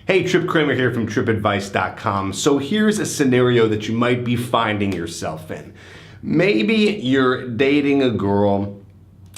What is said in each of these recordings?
Hey, Tripp here from trippadvice.com. So here's a scenario that you might be finding yourself in. Maybe you're dating a girl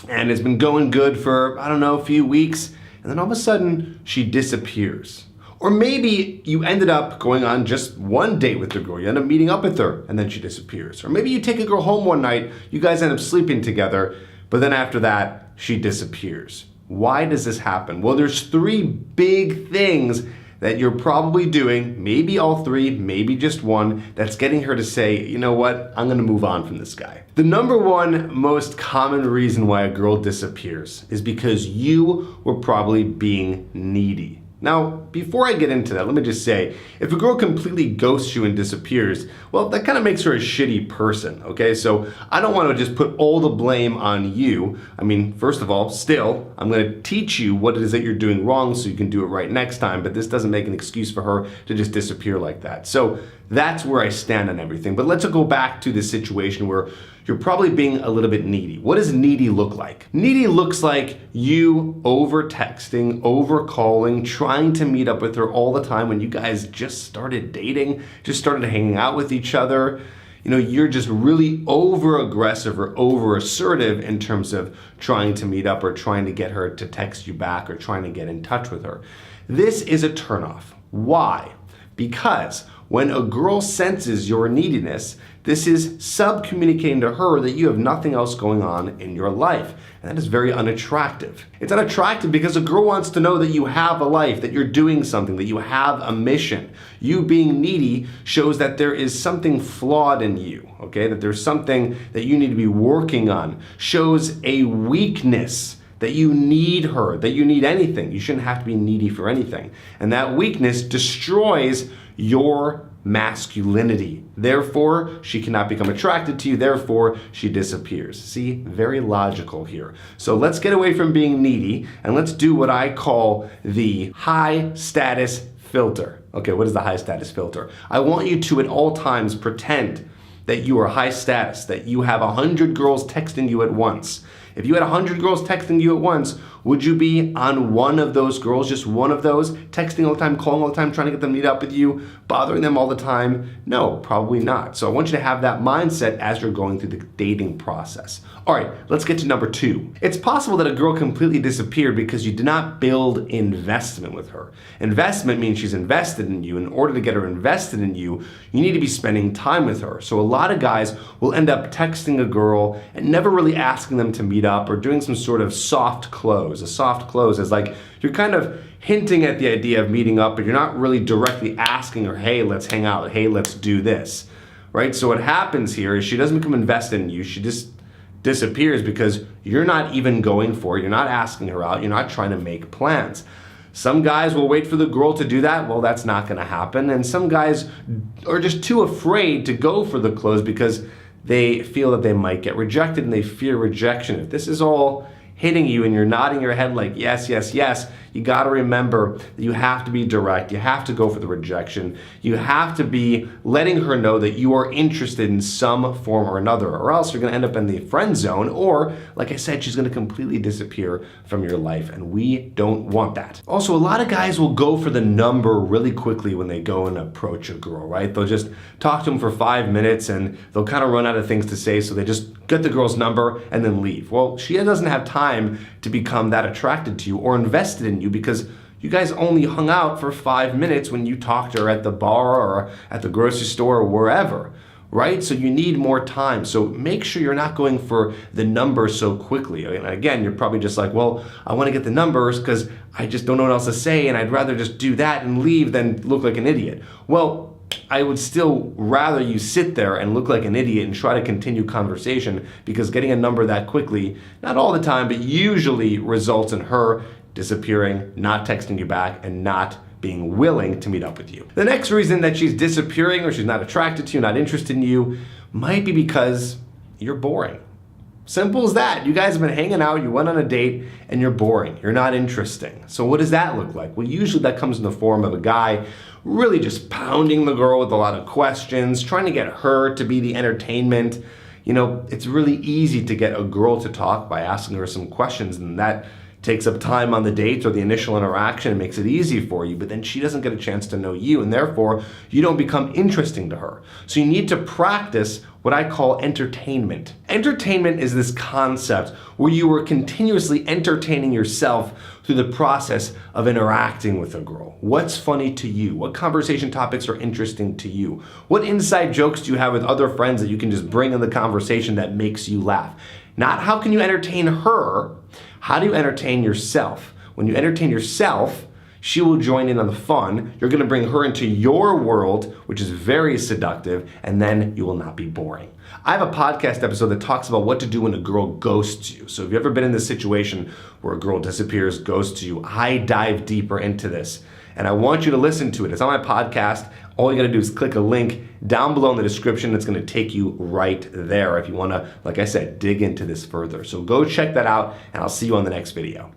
and it's been going good for, I don't know, a few weeks, and then all of a sudden she disappears. Or maybe you ended up going on just one date with the girl. You end up meeting up with her and then she disappears. Or maybe you take a girl home one night, you guys end up sleeping together, but then after that, she disappears. Why does this happen? Well, there's three big things that you're probably doing, maybe all three, maybe just one, that's getting her to say, you know what, I'm gonna move on from this guy. The number one most common reason why a girl disappears is because you were probably being needy. Now, before I get into that, let me just say, if a girl completely ghosts you and disappears, well, that kind of makes her a shitty person, okay? So I don't want to just put all the blame on you. I mean, first of all, still, I'm going to teach you what it is that you're doing wrong so you can do it right next time, but this doesn't make an excuse for her to just disappear like that. So that's where I stand on everything. But let's go back to this situation where you're probably being a little bit needy. What does needy look like? Needy looks like you over texting, over calling, trying to meet up with her all the time when you guys just started dating, just started hanging out with each other. You know, you're just really over aggressive or over assertive in terms of trying to meet up or trying to get her to text you back or trying to get in touch with her. This is a turnoff. Why? Because when a girl senses your neediness, this is sub-communicating to her that you have nothing else going on in your life. And that is very unattractive. It's unattractive because a girl wants to know that you have a life, that you're doing something, that you have a mission. You being needy shows that there is something flawed in you, okay? That there's something that you need to be working on. Shows a weakness. That you need her, that you need anything. You shouldn't have to be needy for anything. And that weakness destroys your masculinity. Therefore, she cannot become attracted to you. Therefore, she disappears. See, very logical here. So let's get away from being needy and let's do what I call the high status filter. Okay, what is the high status filter? I want you to at all times pretend that you are high status, that you have 100 girls texting you at once. If you had 100 girls texting you at once, would you be on one of those girls, just one of those, texting all the time, calling all the time, trying to get them to meet up with you, bothering them all the time? No, probably not. So I want you to have that mindset as you're going through the dating process. All right, let's get to number two. It's possible that a girl completely disappeared because you did not build investment with her. Investment means she's invested in you. In order to get her invested in you, you need to be spending time with her. So a lot of guys will end up texting a girl and never really asking them to meet up or doing some sort of soft close. A soft close is like you're kind of hinting at the idea of meeting up, but you're not really directly asking her, hey, let's hang out, hey, let's do this, right? So what happens here is she doesn't become invested in you, she just disappears because you're not even going for it, you're not asking her out, you're not trying to make plans. Some guys will wait for the girl to do that. Well, that's not gonna happen. And some guys are just too afraid to go for the close because they feel that they might get rejected and they fear rejection. If this is all hitting you and you're nodding your head like yes, yes, yes, you gotta remember that you have to be direct, you have to go for the rejection, you have to be letting her know that you are interested in some form or another, or else you're gonna end up in the friend zone, or like I said, she's gonna completely disappear from your life, and we don't want that. Also, a lot of guys will go for the number really quickly when they go and approach a girl, right? They'll just talk to them for 5 minutes and they'll kind of run out of things to say, so they just get the girl's number and then leave. Well, she doesn't have time to become that attracted to you or invested in you because you guys only hung out for 5 minutes when you talked to her at the bar or at the grocery store or wherever, right? So you need more time. So make sure you're not going for the numbers so quickly. And again, you're probably just like, well, I want to get the numbers because I just don't know what else to say and I'd rather just do that and leave than look like an idiot. Well, I would still rather you sit there and look like an idiot and try to continue conversation, because getting a number that quickly, not all the time, but usually results in her disappearing, not texting you back, and not being willing to meet up with you. The next reason that she's disappearing or she's not attracted to you, not interested in you, might be because you're boring. Simple as that. You guys have been hanging out, you went on a date, and you're boring. You're not interesting. So what does that look like? Well, usually that comes in the form of a guy really just pounding the girl with a lot of questions, trying to get her to be the entertainment. You know, it's really easy to get a girl to talk by asking her some questions, and that takes up time on the dates or the initial interaction and makes it easy for you, but then she doesn't get a chance to know you, and therefore you don't become interesting to her. So you need to practice what I call entertainment. Entertainment is this concept where you are continuously entertaining yourself through the process of interacting with a girl. What's funny to you? What conversation topics are interesting to you? What inside jokes do you have with other friends that you can just bring in the conversation that makes you laugh? Not how can you entertain her, how do you entertain yourself? When you entertain yourself, she will join in on the fun. You're gonna bring her into your world, which is very seductive, and then you will not be boring. I have a podcast episode that talks about what to do when a girl ghosts you. So if you've ever been in this situation where a girl disappears, ghosts you, I dive deeper into this. And I want you to listen to it. It's on my podcast. All you gotta do is click a link down below in the description. It's gonna take you right there if you wanna, like I said, dig into this further. So go check that out, and I'll see you on the next video.